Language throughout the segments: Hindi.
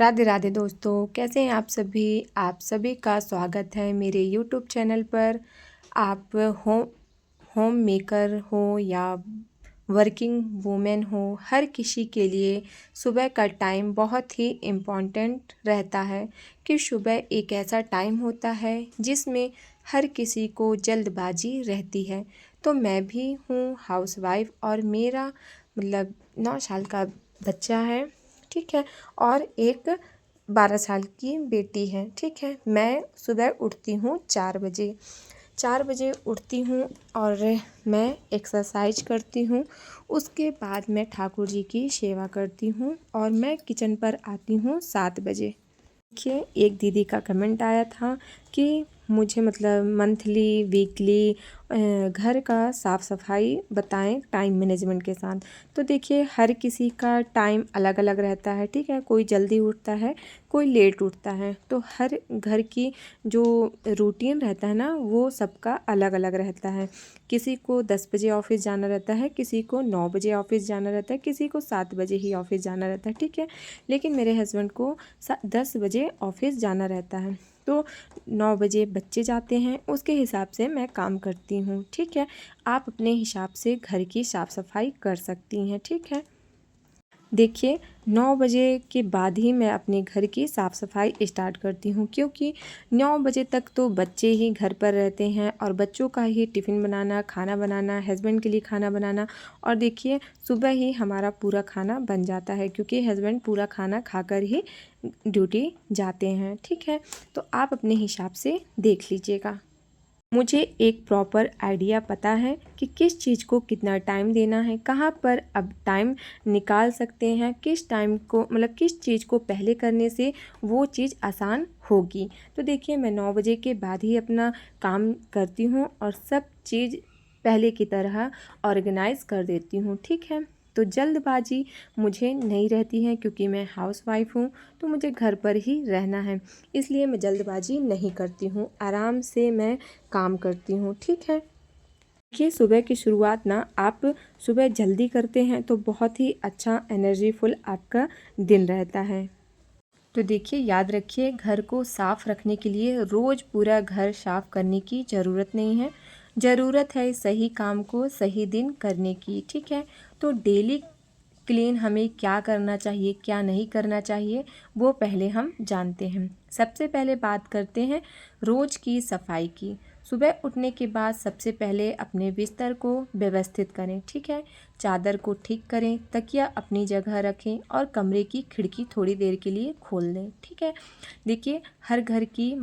राधे राधे दोस्तों, कैसे हैं आप सभी का स्वागत है मेरे यूट्यूब चैनल पर। आप होम मेकर हो या वर्किंग वूमेन हो, हर किसी के लिए सुबह का टाइम बहुत ही इम्पॉर्टेंट रहता है कि सुबह एक ऐसा टाइम होता है जिसमें हर किसी को जल्दबाजी रहती है। तो मैं भी हूँ हाउसवाइफ और मेरा 9 साल का बच्चा है, ठीक है, और एक 12 साल की बेटी है, ठीक है। मैं सुबह उठती हूँ 4 बजे उठती हूँ और मैं एक्सरसाइज करती हूँ। उसके बाद मैं ठाकुर जी की सेवा करती हूँ और मैं किचन पर आती हूँ 7 बजे। देखिए, एक दीदी का कमेंट आया था कि मुझे मंथली वीकली घर का साफ़ सफाई बताएं टाइम मैनेजमेंट के साथ। तो देखिए, हर किसी का टाइम अलग अलग रहता है, ठीक है। कोई जल्दी उठता है, कोई लेट उठता है, तो हर घर की जो रूटीन रहता है ना, वो सबका अलग अलग रहता है। किसी को 10 बजे ऑफिस जाना रहता है, किसी को 9 बजे ऑफिस जाना रहता है, किसी को 7 बजे ही ऑफिस जाना रहता है, ठीक है। लेकिन मेरे हस्बैंड को 10 बजे ऑफिस जाना रहता है, तो 9 बजे बच्चे जाते हैं, उसके हिसाब से मैं काम करती हूँ, ठीक है। आप अपने हिसाब से घर की साफ़ सफाई कर सकती हैं, ठीक है। देखिए, 9 बजे के बाद ही मैं अपने घर की साफ़ सफाई स्टार्ट करती हूँ, क्योंकि 9 बजे तक तो बच्चे ही घर पर रहते हैं और बच्चों का ही टिफ़िन बनाना, खाना बनाना, हस्बैंड के लिए खाना बनाना। और देखिए, सुबह ही हमारा पूरा खाना बन जाता है, क्योंकि हस्बैंड पूरा खाना खाकर ही ड्यूटी जाते हैं, ठीक है। तो आप अपने हिसाब से देख लीजिएगा। मुझे एक प्रॉपर आइडिया पता है कि किस चीज़ को कितना टाइम देना है, कहाँ पर अब टाइम निकाल सकते हैं, किस टाइम को किस चीज़ को पहले करने से वो चीज़ आसान होगी। तो देखिए, मैं 9 बजे के बाद ही अपना काम करती हूँ और सब चीज़ पहले की तरह ऑर्गेनाइज़ कर देती हूँ, ठीक है। तो जल्दबाजी मुझे नहीं रहती है, क्योंकि मैं हाउसवाइफ हूँ, तो मुझे घर पर ही रहना है, इसलिए मैं जल्दबाजी नहीं करती हूँ, आराम से मैं काम करती हूँ, ठीक है। देखिए, सुबह की शुरुआत ना आप सुबह जल्दी करते हैं तो बहुत ही अच्छा एनर्जीफुल आपका दिन रहता है। तो देखिए, याद रखिए, घर को साफ़ रखने के लिए रोज़ पूरा घर साफ़ करने की ज़रूरत नहीं है। ज़रूरत है सही काम को सही दिन करने की, ठीक है। तो डेली क्लीन हमें क्या करना चाहिए, क्या नहीं करना चाहिए, वो पहले हम जानते हैं। सबसे पहले बात करते हैं रोज़ की सफाई की। सुबह उठने के बाद सबसे पहले अपने बिस्तर को व्यवस्थित करें, ठीक है। चादर को ठीक करें, तकिया अपनी जगह रखें और कमरे की खिड़की थोड़ी देर के लिए खोल दें, ठीक है। देखिए, हर घर की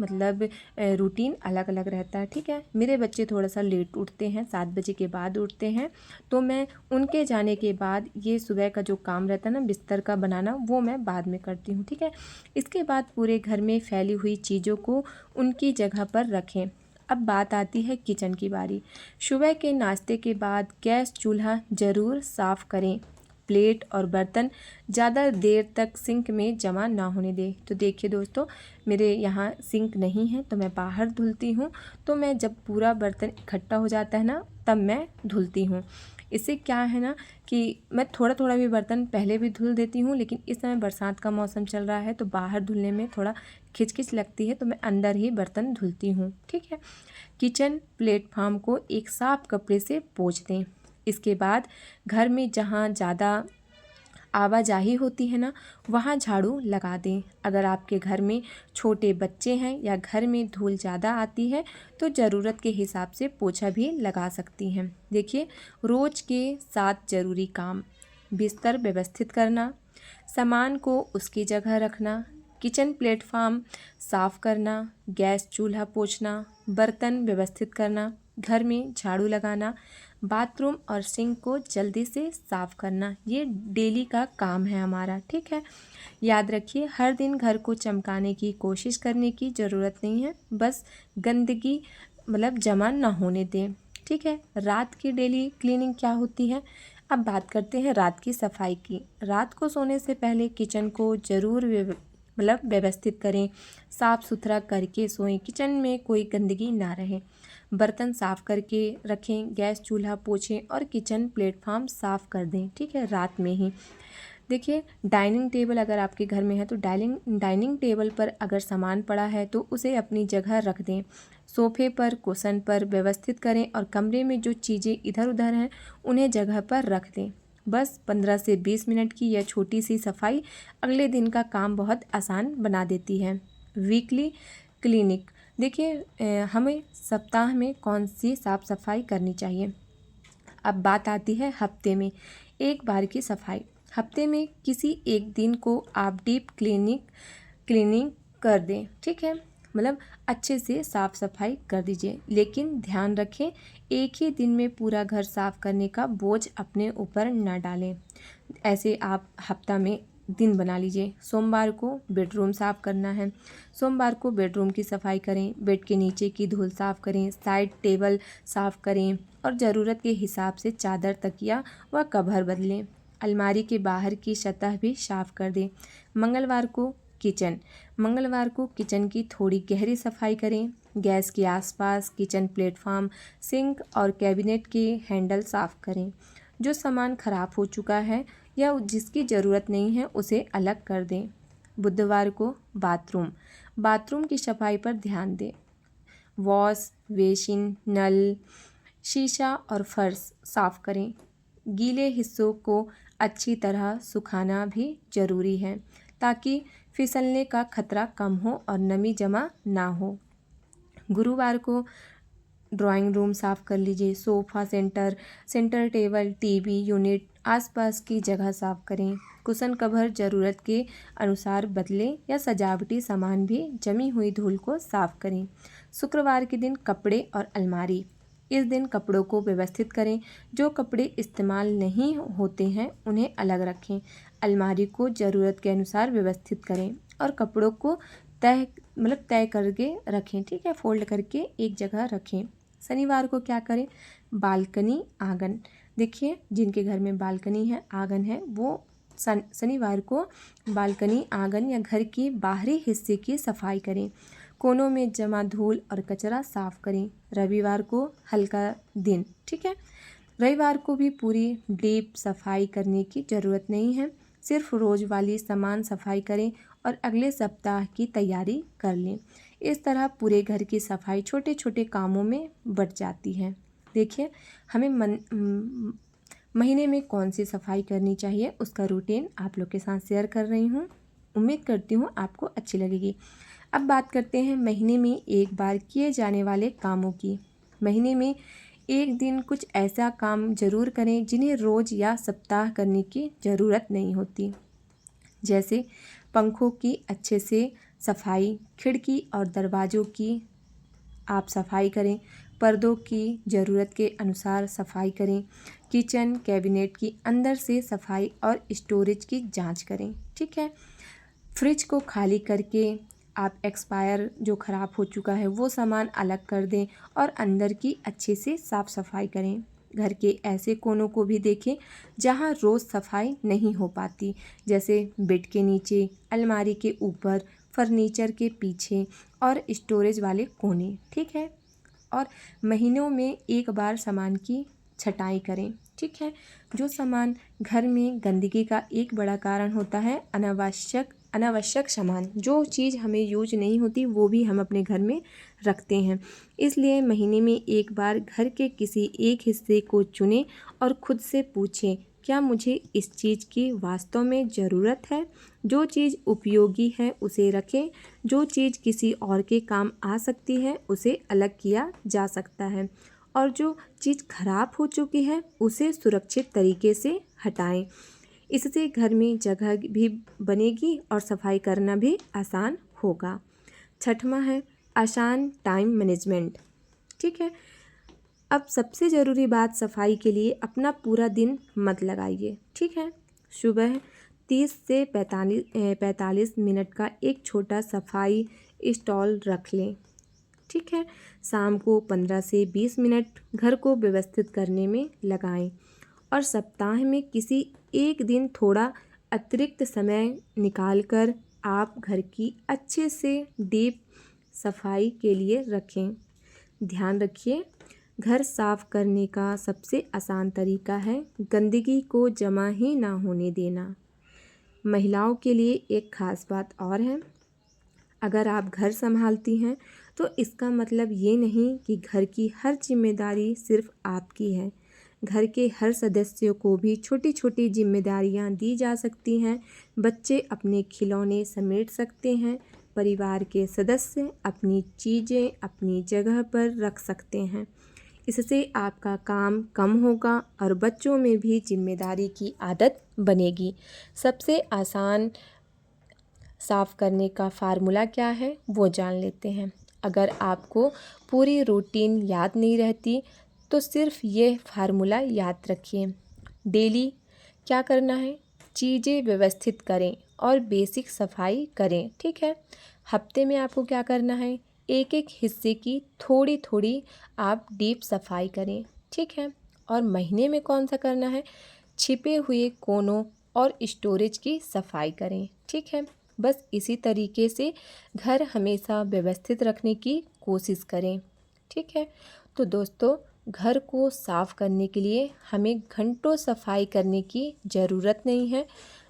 रूटीन अलग अलग रहता है, ठीक है। मेरे बच्चे थोड़ा सा लेट उठते हैं, 7 बजे के बाद उठते हैं, तो मैं उनके जाने के बाद ये सुबह का जो काम रहता है ना, बिस्तर का बनाना, वो मैं बाद में करती हूँ, ठीक है। इसके बाद पूरे घर में फैली हुई चीज़ों को उनकी जगह पर रखें। अब बात आती है किचन की बारी। सुबह के नाश्ते के बाद गैस चूल्हा ज़रूर साफ़ करें। प्लेट और बर्तन ज़्यादा देर तक सिंक में जमा ना होने दें। तो देखिए दोस्तों, मेरे यहाँ सिंक नहीं है, तो मैं बाहर धुलती हूँ। तो मैं जब पूरा बर्तन इकट्ठा हो जाता है ना, तब मैं धुलती हूँ। इससे क्या है ना कि मैं थोड़ा थोड़ा भी बर्तन पहले भी धुल देती हूँ, लेकिन इस समय बरसात का मौसम चल रहा है, तो बाहर धुलने में थोड़ा खिचखिच लगती है, तो मैं अंदर ही बर्तन धुलती हूँ, ठीक है। किचन प्लेटफॉर्म को एक साफ कपड़े से पोंछ दें। इसके बाद घर में जहाँ ज़्यादा आवाजाही होती है ना, वहाँ झाड़ू लगा दें। अगर आपके घर में छोटे बच्चे हैं या घर में धूल ज़्यादा आती है, तो ज़रूरत के हिसाब से पोछा भी लगा सकती हैं। देखिए, रोज़ के 7 ज़रूरी काम: बिस्तर व्यवस्थित करना, सामान को उसकी जगह रखना, किचन प्लेटफॉर्म साफ़ करना, गैस चूल्हा पोंछना, बर्तन व्यवस्थित करना, घर में झाड़ू लगाना, बाथरूम और सिंक को जल्दी से साफ़ करना। ये डेली का काम है हमारा, ठीक है। याद रखिए, हर दिन घर को चमकाने की कोशिश करने की ज़रूरत नहीं है, बस गंदगी जमा ना होने दें, ठीक है। रात की डेली क्लीनिंग क्या होती है? अब बात करते हैं रात की सफाई की। रात को सोने से पहले किचन को ज़रूर व्यवस्थित करें, साफ़ सुथरा करके सोएं, किचन में कोई गंदगी ना रहे। बर्तन साफ़ करके रखें, गैस चूल्हा पोछें और किचन प्लेटफॉर्म साफ़ कर दें, ठीक है, रात में ही। देखिए, डाइनिंग टेबल अगर आपके घर में है तो डाइनिंग टेबल पर अगर सामान पड़ा है तो उसे अपनी जगह रख दें। सोफे पर, कुशन पर व्यवस्थित करें और कमरे में जो चीज़ें इधर उधर हैं उन्हें जगह पर रख दें। बस 15 से 20 मिनट की यह छोटी सी सफाई अगले दिन का काम बहुत आसान बना देती है। Weekly clinic. देखिए, हमें सप्ताह में कौन सी साफ़ सफाई करनी चाहिए। अब बात आती है हफ्ते में एक बार की सफाई। हफ्ते में किसी एक दिन को आप डीप क्लीनिंग कर दें, ठीक है, मतलब अच्छे से साफ़ सफाई कर दीजिए। लेकिन ध्यान रखें, एक ही दिन में पूरा घर साफ़ करने का बोझ अपने ऊपर ना डालें। ऐसे आप हफ्ता में दिन बना लीजिए। सोमवार को बेडरूम साफ़ करना है, सोमवार को बेडरूम की सफाई करें, बेड के नीचे की धूल साफ़ करें, साइड टेबल साफ़ करें और ज़रूरत के हिसाब से चादर, तकिया व कवर बदलें। अलमारी के बाहर की सतह भी साफ़ कर दें। मंगलवार को किचन की थोड़ी गहरी सफाई करें। गैस के आसपास, किचन प्लेटफॉर्म, सिंक और कैबिनेट के हैंडल साफ़ करें। जो सामान खराब हो चुका है या जिसकी ज़रूरत नहीं है उसे अलग कर दें। बुधवार को बाथरूम की सफाई पर ध्यान दें। वॉश बेसिन, नल, शीशा और फर्श साफ़ करें। गीले हिस्सों को अच्छी तरह सुखाना भी ज़रूरी है ताकि फिसलने का खतरा कम हो और नमी जमा ना हो। गुरुवार को ड्राइंग रूम साफ़ कर लीजिए। Sofa, centre table, TV unit, आसपास की जगह साफ़ करें। कुशन कवर ज़रूरत के अनुसार बदलें या सजावटी सामान भी जमी हुई धूल को साफ़ करें। शुक्रवार के दिन कपड़े और अलमारी। इस दिन कपड़ों को व्यवस्थित करें। जो कपड़े इस्तेमाल नहीं होते हैं उन्हें अलग रखें। अलमारी को ज़रूरत के अनुसार व्यवस्थित करें और कपड़ों को तय करके रखें, ठीक है, फोल्ड करके एक जगह रखें। शनिवार को क्या करें, बालकनी, आंगन। देखिए, जिनके घर में बालकनी है, आंगन है, वो शनिवार को बालकनी, आंगन या घर की बाहरी हिस्से की सफाई करें। कोनों में जमा धूल और कचरा साफ करें। रविवार को हल्का दिन, ठीक है, रविवार को भी पूरी डीप सफाई करने की ज़रूरत नहीं है। सिर्फ रोज़ वाली सामान सफाई करें और अगले सप्ताह की तैयारी कर लें। इस तरह पूरे घर की सफाई छोटे छोटे कामों में बँट जाती है। देखिए, हमें महीने में कौन सी सफाई करनी चाहिए उसका रूटीन आप लोग के साथ शेयर कर रही हूँ। उम्मीद करती हूँ आपको अच्छी लगेगी। अब बात करते हैं महीने में एक बार किए जाने वाले कामों की। महीने में एक दिन कुछ ऐसा काम ज़रूर करें जिन्हें रोज़ या सप्ताह करने की ज़रूरत नहीं होती। जैसे पंखों की अच्छे से सफाई, खिड़की और दरवाज़ों की आप सफाई करें, पर्दों की ज़रूरत के अनुसार सफाई करें, किचन कैबिनेट की अंदर से सफाई और स्टोरेज की जांच करें, ठीक है। फ्रिज को खाली करके आप एक्सपायर जो ख़राब हो चुका है वो सामान अलग कर दें और अंदर की अच्छे से साफ़ सफाई करें। घर के ऐसे कोनों को भी देखें जहां रोज़ सफाई नहीं हो पाती, जैसे बेड के नीचे, अलमारी के ऊपर, फर्नीचर के पीछे और स्टोरेज वाले कोने, ठीक है। और महीनों में एक बार सामान की छटाई करें, ठीक है। जो सामान घर में गंदगी का एक बड़ा कारण होता है, अनावश्यक सामान, जो चीज़ हमें यूज नहीं होती वो भी हम अपने घर में रखते हैं। इसलिए महीने में एक बार घर के किसी एक हिस्से को चुनें और खुद से पूछें, क्या मुझे इस चीज़ की वास्तव में ज़रूरत है। जो चीज़ उपयोगी है उसे रखें, जो चीज़ किसी और के काम आ सकती है उसे अलग किया जा सकता है और जो चीज़ खराब हो चुकी है उसे सुरक्षित तरीके से हटाएं। इससे घर में जगह भी बनेगी और सफाई करना भी आसान होगा। छठवां है आसान टाइम मैनेजमेंट, ठीक है। अब सबसे ज़रूरी बात, सफाई के लिए अपना पूरा दिन मत लगाइए, ठीक है। सुबह 30 से 45 मिनट का एक छोटा सफाई स्टॉल रख लें, ठीक है। शाम को 15 से 20 मिनट घर को व्यवस्थित करने में लगाएं और सप्ताह में किसी एक दिन थोड़ा अतिरिक्त समय निकालकर आप घर की अच्छे से डीप सफाई के लिए रखें। ध्यान रखिए, घर साफ करने का सबसे आसान तरीका है गंदगी को जमा ही ना होने देना। महिलाओं के लिए एक ख़ास बात और है। अगर आप घर संभालती हैं तो इसका मतलब ये नहीं कि घर की हर जिम्मेदारी सिर्फ आपकी है। घर के हर सदस्यों को भी छोटी छोटी जिम्मेदारियां दी जा सकती हैं। बच्चे अपने खिलौने समेट सकते हैं। परिवार के सदस्य अपनी चीज़ें अपनी जगह पर रख सकते हैं। इससे आपका काम कम होगा और बच्चों में भी जिम्मेदारी की आदत बनेगी। सबसे आसान साफ़ करने का फार्मूला क्या है वो जान लेते हैं। अगर आपको पूरी रूटीन याद नहीं रहती तो सिर्फ ये फार्मूला याद रखिए। डेली क्या करना है, चीज़ें व्यवस्थित करें और बेसिक सफाई करें, ठीक है। हफ्ते में आपको क्या करना है, एक एक हिस्से की थोड़ी थोड़ी आप डीप सफाई करें, ठीक है। और महीने में कौन सा करना है, छिपे हुए कोनों और स्टोरेज की सफाई करें, ठीक है। बस इसी तरीके से घर हमेशा व्यवस्थित रखने की कोशिश करें, ठीक है। तो दोस्तों, घर को साफ़ करने के लिए हमें घंटों सफाई करने की ज़रूरत नहीं है।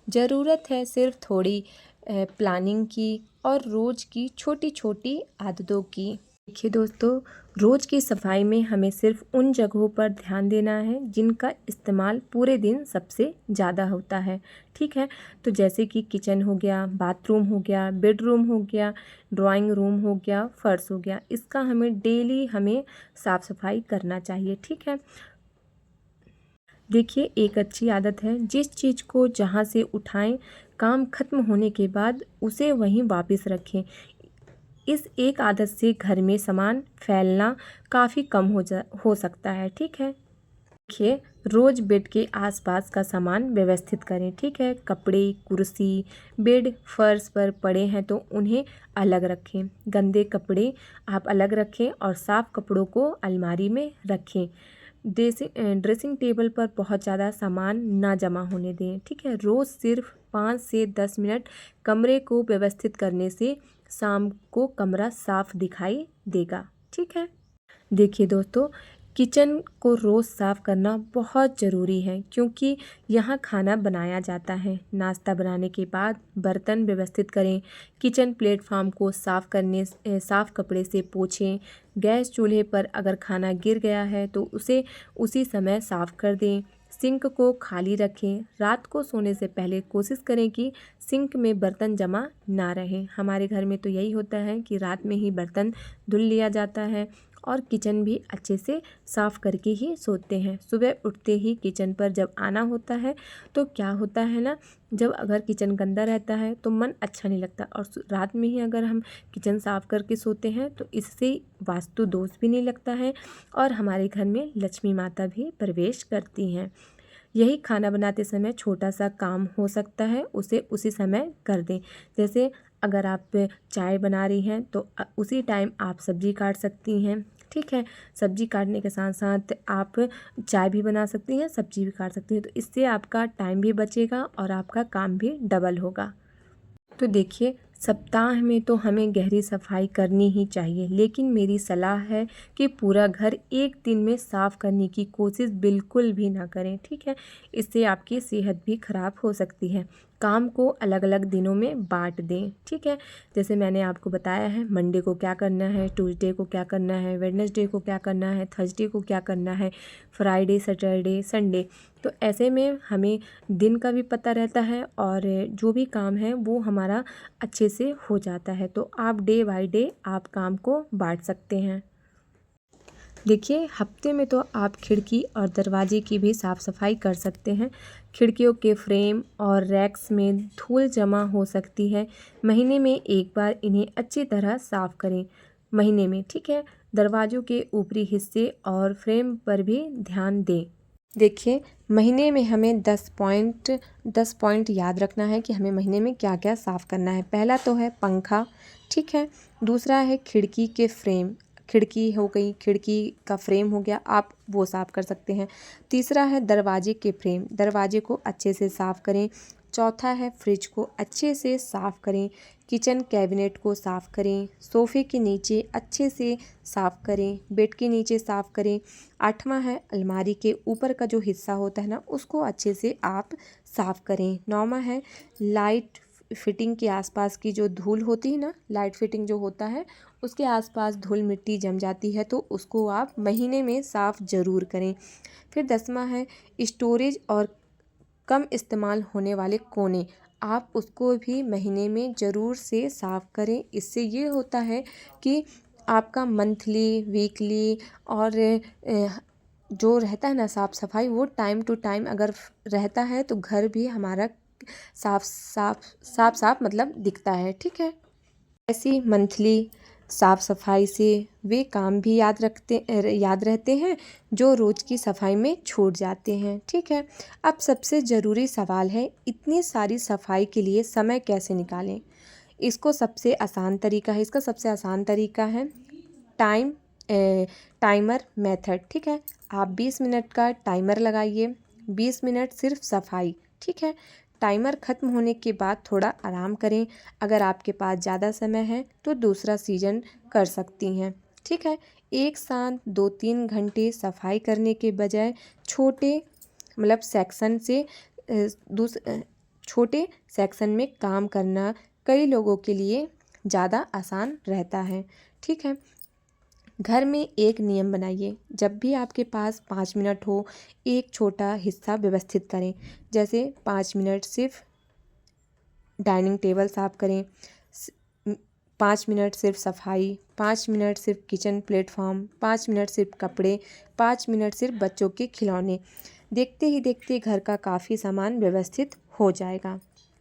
ज़रूरत है सिर्फ थोड़ी प्लानिंग की और रोज़ की छोटी छोटी आदतों की। देखिए दोस्तों, रोज़ की सफाई में हमें सिर्फ उन जगहों पर ध्यान देना है जिनका इस्तेमाल पूरे दिन सबसे ज़्यादा होता है, ठीक है। तो जैसे कि किचन हो गया, बाथरूम हो गया, बेडरूम हो गया, ड्राइंग रूम हो गया, फर्श हो गया, इसका हमें डेली साफ़ सफाई करना चाहिए, ठीक है। देखिए, एक अच्छी आदत है, जिस चीज़ को जहाँ से उठाएं, काम खत्म होने के बाद उसे वहीं वापस रखें। इस एक आदत से घर में सामान फैलना काफ़ी कम हो सकता है, ठीक है। देखिए, रोज़ बेड के आसपास का सामान व्यवस्थित करें, ठीक है। कपड़े, कुर्सी, बेड, फर्श पर पड़े हैं तो उन्हें अलग रखें। गंदे कपड़े आप अलग रखें और साफ़ कपड़ों को अलमारी में रखें। ड्रेसिंग टेबल पर बहुत ज़्यादा सामान ना जमा होने दें, ठीक है। रोज़ सिर्फ 5 से 10 मिनट कमरे को व्यवस्थित करने से शाम को कमरा साफ दिखाई देगा, ठीक है। देखिए दोस्तों, किचन को रोज़ साफ़ करना बहुत ज़रूरी है क्योंकि यहाँ खाना बनाया जाता है। नाश्ता बनाने के बाद बर्तन व्यवस्थित करें। किचन प्लेटफॉर्म को साफ़ कपड़े से पोंछें। गैस चूल्हे पर अगर खाना गिर गया है तो उसे उसी समय साफ़ कर दें। सिंक को खाली रखें। रात को सोने से पहले कोशिश करें कि सिंक में बर्तन जमा ना रहें। हमारे घर में तो यही होता है कि रात में ही बर्तन धुल लिया जाता है और किचन भी अच्छे से साफ़ करके ही सोते हैं। सुबह उठते ही किचन पर जब आना होता है तो क्या होता है ना, जब अगर किचन गंदा रहता है तो मन अच्छा नहीं लगता, और रात में ही अगर हम किचन साफ़ करके सोते हैं तो इससे वास्तु दोष भी नहीं लगता है और हमारे घर में लक्ष्मी माता भी प्रवेश करती हैं। यही खाना बनाते समय छोटा सा काम हो सकता है, उसे उसी समय कर दें। जैसे अगर आप चाय बना रही हैं तो उसी टाइम आप सब्ज़ी काट सकती हैं, ठीक है। सब्ज़ी काटने के साथ साथ आप चाय भी बना सकती हैं, सब्ज़ी भी काट सकती हैं, तो इससे आपका टाइम भी बचेगा और आपका काम भी डबल होगा। तो देखिए, सप्ताह में तो हमें गहरी सफाई करनी ही चाहिए, लेकिन मेरी सलाह है कि पूरा घर एक दिन में साफ़ करने की कोशिश बिल्कुल भी ना करें, ठीक है। इससे आपकी सेहत भी खराब हो सकती है। काम को अलग अलग दिनों में बांट दें, ठीक है। जैसे मैंने आपको बताया है, मंडे को क्या करना है, ट्यूसडे को क्या करना है, वेडनेसडे को क्या करना है, थर्सडे को क्या करना है, फ्राइडे, सैटरडे, संडे। तो ऐसे में हमें दिन का भी पता रहता है और जो भी काम है वो हमारा अच्छे से हो जाता है। तो आप डे बाय डे आप काम को बांट सकते हैं। देखिए, हफ्ते में तो आप खिड़की और दरवाजे की भी साफ़ सफाई कर सकते हैं। खिड़कियों के फ्रेम और रैक्स में धूल जमा हो सकती है। महीने में एक बार इन्हें अच्छी तरह साफ़ करें, महीने में, ठीक है। दरवाज़ों के ऊपरी हिस्से और फ्रेम पर भी ध्यान दें। देखिए, महीने में हमें 10 पॉइंट याद रखना है कि हमें महीने में क्या क्या साफ़ करना है। पहला तो है पंखा, ठीक है। दूसरा है खिड़की के फ्रेम, खिड़की हो गई, खिड़की का फ्रेम हो गया, आप वो साफ़ कर सकते हैं। तीसरा है दरवाजे के फ्रेम, दरवाजे को अच्छे से साफ़ करें। चौथा है फ्रिज को अच्छे से साफ़ करें, किचन कैबिनेट को साफ़ करें, सोफ़े के नीचे अच्छे से साफ़ करें, बेड के नीचे साफ़ करें। आठवां है अलमारी के ऊपर का जो हिस्सा होता है ना, उसको अच्छे से आप साफ़ करें। नौवां है लाइट फिटिंग के आसपास की जो धूल होती है ना, लाइट फिटिंग जो होता है उसके आसपास धूल मिट्टी जम जाती है, तो उसको आप महीने में साफ़ ज़रूर करें। फिर 10वां है स्टोरेज और कम इस्तेमाल होने वाले कोने, आप उसको भी महीने में ज़रूर से साफ़ करें। इससे ये होता है कि आपका मंथली, वीकली और जो रहता है ना साफ़ सफाई, वो टाइम टू टाइम अगर रहता है तो घर भी हमारा साफ मतलब दिखता है। ठीक है, ऐसी मंथली साफ़ सफाई से वे काम भी याद रहते हैं जो रोज़ की सफाई में छूट जाते हैं। ठीक है, अब सबसे ज़रूरी सवाल है, इतनी सारी सफाई के लिए समय कैसे निकालें? इसका सबसे आसान तरीका है टाइमर मेथड। ठीक है, आप 20 मिनट का टाइमर लगाइए, 20 मिनट सिर्फ सफाई। ठीक है, टाइमर ख़त्म होने के बाद थोड़ा आराम करें। अगर आपके पास ज़्यादा समय है तो दूसरा सीजन कर सकती हैं। ठीक है, एक साथ 2-3 घंटे सफाई करने के बजाय छोटे छोटे सेक्शन में काम करना कई लोगों के लिए ज़्यादा आसान रहता है। ठीक है, घर में एक नियम बनाइए, जब भी आपके पास 5 मिनट हो, एक छोटा हिस्सा व्यवस्थित करें। जैसे 5 मिनट सिर्फ डाइनिंग टेबल साफ़ करें, 5 मिनट सिर्फ सफाई, 5 मिनट सिर्फ किचन प्लेटफॉर्म, 5 मिनट सिर्फ कपड़े, 5 मिनट सिर्फ बच्चों के खिलौने। देखते ही देखते घर का काफ़ी सामान व्यवस्थित हो जाएगा।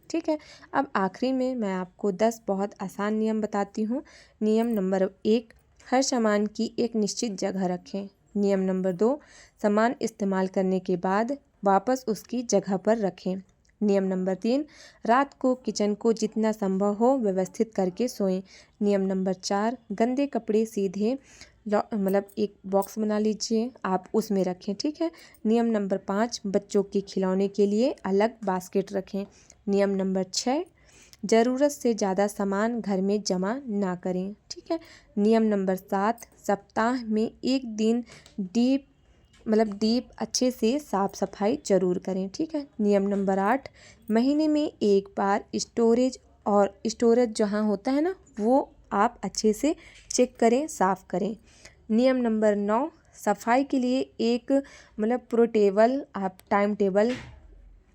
ठीक है, अब आखिरी में मैं आपको 10 बहुत आसान नियम बताती हूँ। नियम नंबर 1, हर सामान की एक निश्चित जगह रखें। नियम नंबर 2, सामान इस्तेमाल करने के बाद वापस उसकी जगह पर रखें। नियम नंबर 3, रात को किचन को जितना संभव हो व्यवस्थित करके सोएं। नियम नंबर 4, गंदे कपड़े सीधे एक बॉक्स बना लीजिए, आप उसमें रखें। ठीक है, नियम नंबर 5, बच्चों के खिलौने के लिए अलग बास्केट रखें। नियम नंबर 6, ज़रूरत से ज़्यादा सामान घर में जमा ना करें। ठीक है, नियम नंबर 7, सप्ताह में एक दिन डीप अच्छे से साफ़ सफाई ज़रूर करें। ठीक है, नियम नंबर 8, महीने में एक बार स्टोरेज जहाँ होता है ना, वो आप अच्छे से चेक करें, साफ़ करें। नियम नंबर 9, सफाई के लिए एक पोर्टेबल आप टाइम टेबल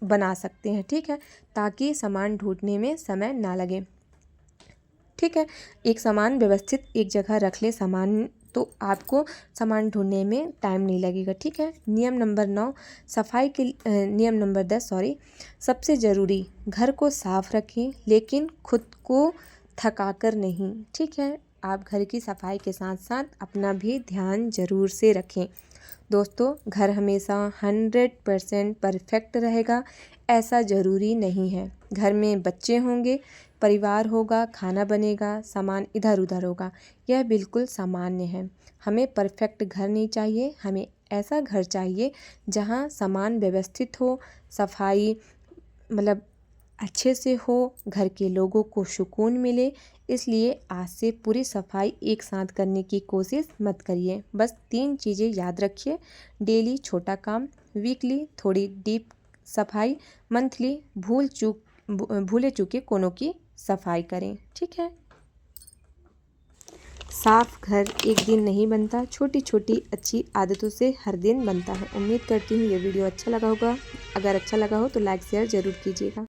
बना सकते हैं। ठीक है, ताकि सामान ढूंढने में समय ना लगे। ठीक है, एक सामान व्यवस्थित एक जगह रख ले सामान, तो आपको सामान ढूंढने में टाइम नहीं लगेगा। ठीक है, नियम नंबर 10 सबसे ज़रूरी, घर को साफ रखें लेकिन खुद को थकाकर नहीं। ठीक है, आप घर की सफाई के साथ साथ अपना भी ध्यान ज़रूर से रखें। दोस्तों, घर हमेशा 100% परफेक्ट रहेगा ऐसा ज़रूरी नहीं है। घर में बच्चे होंगे, परिवार होगा, खाना बनेगा, सामान इधर उधर होगा, यह बिल्कुल सामान्य है। हमें परफेक्ट घर नहीं चाहिए, हमें ऐसा घर चाहिए जहाँ सामान व्यवस्थित हो, सफाई अच्छे से हो, घर के लोगों को सुकून मिले। इसलिए आज से पूरी सफाई एक साथ करने की कोशिश मत करिए। बस 3 चीज़ें याद रखिए, डेली छोटा काम, वीकली थोड़ी डीप सफाई, मंथली भूले चूके कोनों की सफाई करें। ठीक है, साफ घर एक दिन नहीं बनता, छोटी छोटी अच्छी आदतों से हर दिन बनता है। उम्मीद करती हूँ ये वीडियो अच्छा लगा होगा। अगर अच्छा लगा हो तो लाइक शेयर ज़रूर कीजिएगा।